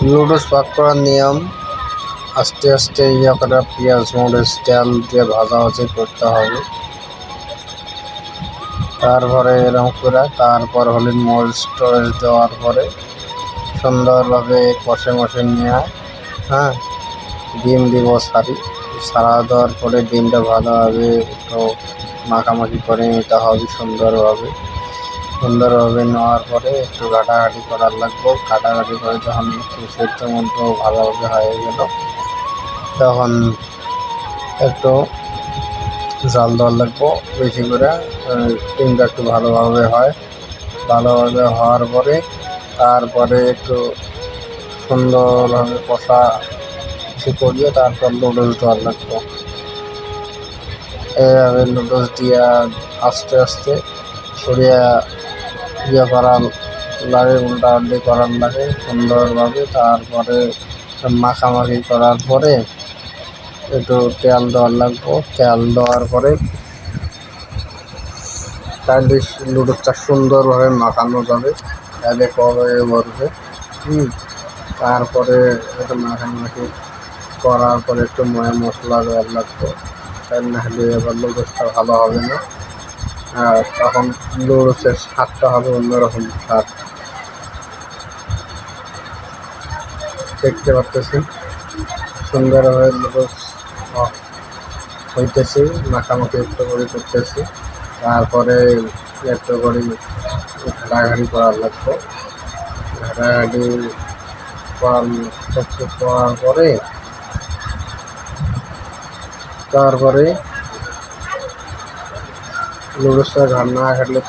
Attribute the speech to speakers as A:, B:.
A: লুডুস পাক করার নিয়ম, আস্তে আস্তে ইয়ে করে পেঁয়াজ মরিচ তেল দিয়ে ভাজাভাজি করতে হবে। তারপরে এরকম করে তারপর হলুদ মরিচ টরিচ দেওয়ার পরে সুন্দরভাবে কষে নিয়ে হ্যাঁ ডিম দিব সারা দেওয়ার পরে ডিমটা ভালোভাবে একটু মাখামাখি করে নিতে হবে সুন্দরভাবে নেওয়ার পরে একটু ঘাটাঘাটি করার লাগবে। ঘাটাঘাটি করে যখন একটু সেদ্ধ মতো ভালোভাবে হয়ে গেল তখন একটু জাল দেওয়ার লাগবো বেশি করে, ডিমটা একটু ভালোভাবে হওয়ার পরে তারপরে একটু সুন্দরভাবে কষা করিয়ে তারপর নুডলস দেওয়ার লাগবো। এইভাবে নুডলস দিয়া আস্তে আস্তে সরিয়ে ইয়ে করার লাগে, উল্টাপাল্টি করার লাগে সুন্দরভাবে। তারপরে মাখামাখি করার পরে একটু তেল দেওয়ার লাগবো। তেল দেওয়ার পরে তাহলে নুডলসটা সুন্দরভাবে মাখানো যাবে, তাহলে কবে বলবে তারপরে একটু মাখামাখি করার পরে একটু মশলা দেওয়ার লাগবে, তাই না হলে এবার নুডলসটা ভালো হবে না। আর তখন নুডলসের স্বাদটা হবে অন্যরকম স্বাদ। দেখতে পাচ্ছি সুন্দরভাবে নুডলস হইতেছি, মাখামাখি একটু করে করতেছি। তারপরে একটু করে ঘাটাঘাটি করার লাগবে। ঘাটাঘাটি করার পরে তারপরে নুডলসটা না ঘাটলে